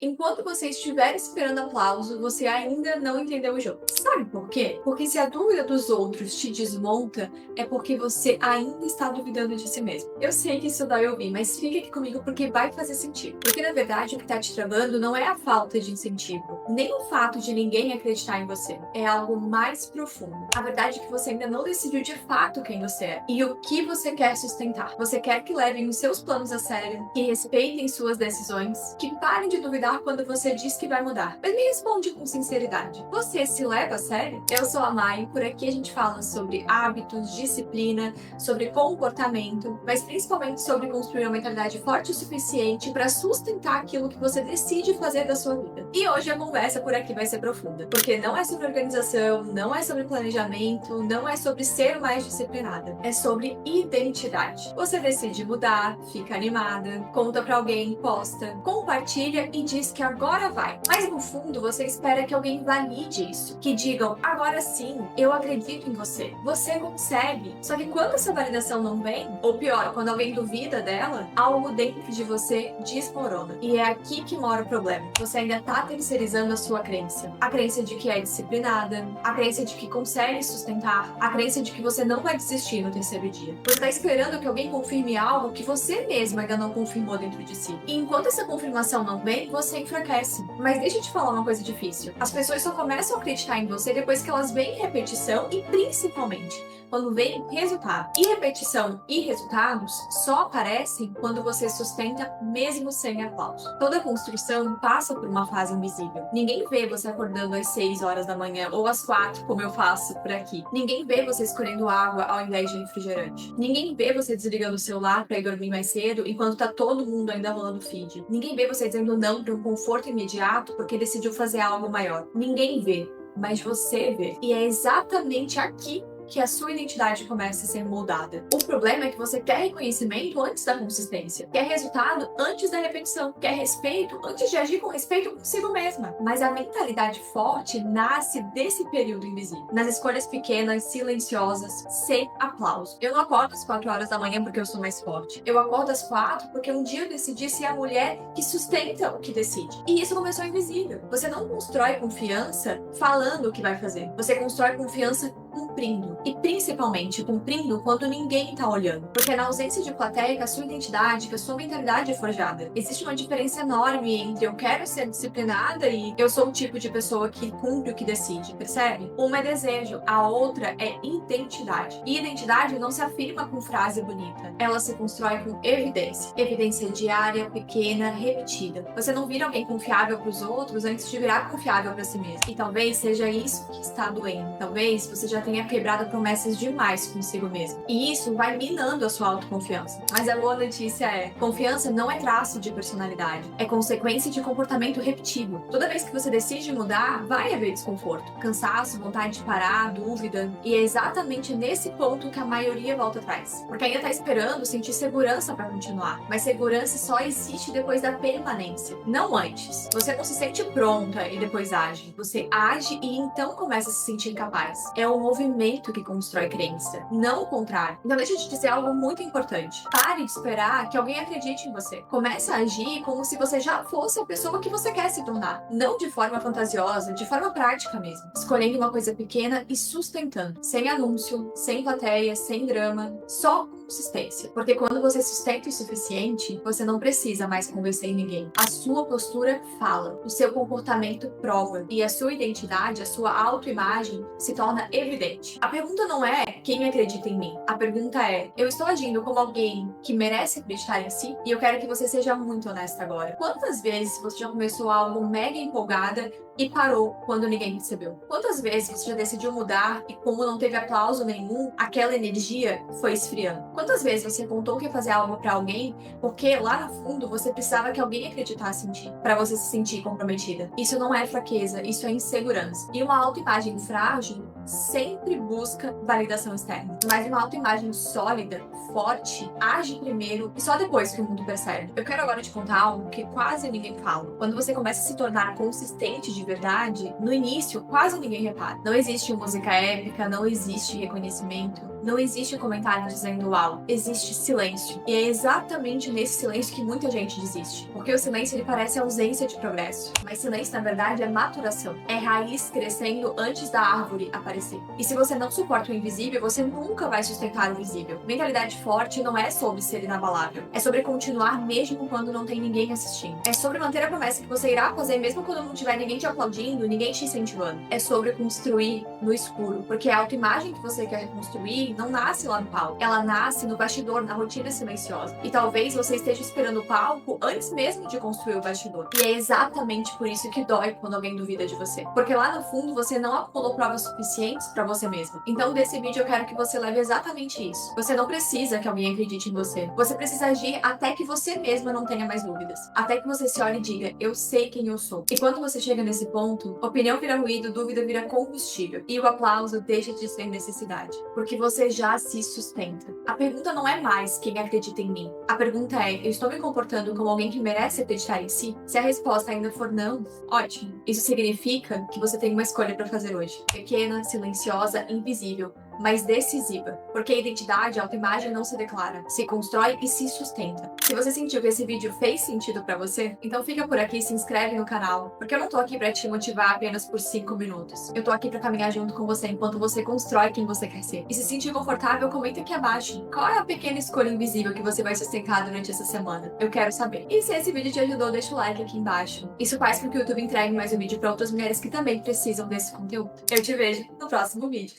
Enquanto você estiver esperando aplauso, você ainda não entendeu o jogo. Sabe por quê? Porque se a dúvida dos outros te desmonta, é porque você ainda está duvidando de si mesmo. Eu sei que isso dói ouvir, mas fica aqui comigo porque vai fazer sentido. Porque na verdade o que está te travando não é a falta de incentivo, nem o fato de ninguém acreditar em você. É algo mais profundo. A verdade é que você ainda não decidiu de fato quem você é e o que você quer sustentar. Você quer que levem os seus planos a sério, que respeitem suas decisões, que parem de duvidar quando você diz que vai mudar. Mas me responde com sinceridade. Você se leva a sério? Eu sou a Mai, por aqui a gente fala sobre hábitos, disciplina, sobre comportamento, mas principalmente sobre construir uma mentalidade forte o suficiente para sustentar aquilo que você decide fazer da sua vida. E hoje a conversa por aqui vai ser profunda, porque não é sobre organização, não é sobre planejamento, não é sobre ser mais disciplinada, é sobre identidade. Você decide mudar, fica animada, conta pra alguém, posta, compartilha e diz que agora vai. Mas no fundo você espera que alguém valide isso, que digam, agora sim, eu acredito em você, você consegue. Só que quando essa validação não vem, ou pior, quando alguém duvida dela, algo dentro de você desmorona. E é aqui que mora o problema. Você ainda tá terceirizando a sua crença. A crença de que é disciplinada, a crença de que consegue sustentar, a crença de que você não vai desistir no terceiro dia. Você tá esperando que alguém confirme algo que você mesma ainda não confirmou dentro de si. E enquanto essa confirmação não vem, você enfraquece. Mas deixa eu te falar uma coisa difícil. As pessoas só começam a acreditar em você depois que elas veem repetição e principalmente quando vem resultado. E repetição e resultados só aparecem quando você sustenta mesmo sem aplauso. Toda construção passa por uma fase invisível. Ninguém vê você acordando às 6 horas da manhã ou às 4, como eu faço por aqui. Ninguém vê você escolhendo água ao invés de refrigerante. Ninguém vê você desligando o celular para ir dormir mais cedo enquanto tá todo mundo ainda rolando feed. Ninguém vê você dizendo não para um conforto imediato porque decidiu fazer algo maior. Ninguém vê, mas você vê. E é exatamente aqui que a sua identidade começa a ser moldada. O problema é que você quer reconhecimento antes da consistência, quer resultado antes da repetição, quer respeito antes de agir com respeito consigo mesma. Mas a mentalidade forte nasce desse período invisível, nas escolhas pequenas, silenciosas, sem aplauso. Eu não acordo às 4 horas da manhã porque eu sou mais forte. Eu acordo às 4 porque um dia eu decidi ser a mulher que sustenta o que decide. E isso começou invisível. Você não constrói confiança falando o que vai fazer. Você constrói confiança cumprindo. E principalmente cumprindo quando ninguém tá olhando. Porque na ausência de plateia que a sua identidade, que a sua mentalidade é forjada. Existe uma diferença enorme entre eu quero ser disciplinada e eu sou o tipo de pessoa que cumpre o que decide, percebe? Uma é desejo, a outra é identidade. E identidade não se afirma com frase bonita. Ela se constrói com evidência. Evidência diária, pequena, repetida. Você não vira alguém confiável pros outros antes de virar confiável pra si mesmo. E talvez seja isso que está doendo. Talvez você já tenha quebrado promessas demais consigo mesmo. E isso vai minando a sua autoconfiança. Mas a boa notícia é, confiança não é traço de personalidade, é consequência de comportamento repetido. Toda vez que você decide mudar, vai haver desconforto, cansaço, vontade de parar, dúvida. E é exatamente nesse ponto que a maioria volta atrás. Porque ainda tá esperando sentir segurança para continuar. Mas segurança só existe depois da permanência, não antes. Você não se sente pronta e depois age. Você age e então começa a se sentir incapaz. É o movimento que constrói crença, não o contrário. Então deixa eu te dizer algo muito importante. Pare de esperar que alguém acredite em você. Comece a agir como se você já fosse a pessoa que você quer se tornar. Não de forma fantasiosa, de forma prática mesmo. Escolhendo uma coisa pequena e sustentando. Sem anúncio, sem plateia, sem drama. Só consistência. Porque quando você sustenta o suficiente, você não precisa mais convencer ninguém. A sua postura fala. O seu comportamento prova. E a sua identidade, a sua autoimagem se torna evidente. A pergunta não é quem acredita em mim. A pergunta é, eu estou agindo como alguém que merece acreditar em si? E eu quero que você seja muito honesta agora. Quantas vezes você já começou algo mega empolgada e parou quando ninguém percebeu? Quantas vezes você já decidiu mudar e como não teve aplauso nenhum, aquela energia foi esfriando? Quantas vezes você contou que ia fazer algo pra alguém porque lá no fundo você precisava que alguém acreditasse em ti pra você se sentir comprometida? Isso não é fraqueza, isso é insegurança. E uma autoimagem frágil sempre busca validação externa. Mas uma autoimagem sólida, forte, age primeiro e só depois que o mundo percebe. Eu quero agora te contar algo que quase ninguém fala. Quando você começa a se tornar consistente de verdade, no início quase ninguém repara. Não existe música épica, não existe reconhecimento. Não existe comentário dizendo uau, existe silêncio. E é exatamente nesse silêncio que muita gente desiste. Porque o silêncio ele parece ausência de progresso. Mas silêncio, na verdade, é maturação. É raiz crescendo antes da árvore aparecer. E se você não suporta o invisível, você nunca vai sustentar o visível. Mentalidade forte não é sobre ser inabalável. É sobre continuar mesmo quando não tem ninguém assistindo. É sobre manter a promessa que você irá fazer mesmo quando não tiver ninguém te aplaudindo, ninguém te incentivando. É sobre construir no escuro. Porque a autoimagem que você quer construir não nasce lá no palco. Ela nasce no bastidor, na rotina silenciosa. E talvez você esteja esperando o palco antes mesmo de construir o bastidor. E é exatamente por isso que dói quando alguém duvida de você. Porque lá no fundo você não acumulou provas suficientes pra você mesmo. Então desse vídeo eu quero que você leve exatamente isso. Você não precisa que alguém acredite em você. Você precisa agir até que você mesma não tenha mais dúvidas. Até que você se olhe e diga, eu sei quem eu sou. E quando você chega nesse ponto, opinião vira ruído, dúvida vira combustível. E o aplauso deixa de ser necessidade. Porque você já se sustenta. A pergunta não é mais quem acredita em mim. A pergunta é, eu estou me comportando como alguém que merece acreditar em si? Se a resposta ainda for não, ótimo. Isso significa que você tem uma escolha para fazer hoje. Pequena, silenciosa, invisível, mas decisiva. Porque a identidade, a autoimagem não se declara, se constrói e se sustenta. Se você sentiu que esse vídeo fez sentido pra você, então fica por aqui e se inscreve no canal, porque eu não tô aqui pra te motivar apenas por 5 minutos. Eu tô aqui pra caminhar junto com você enquanto você constrói quem você quer ser. E se sentir confortável, comenta aqui abaixo. Qual é a pequena escolha invisível que você vai sustentar durante essa semana? Eu quero saber. E se esse vídeo te ajudou, deixa o like aqui embaixo. Isso faz com que o YouTube entregue mais um vídeo pra outras mulheres que também precisam desse conteúdo. Eu te vejo no próximo vídeo.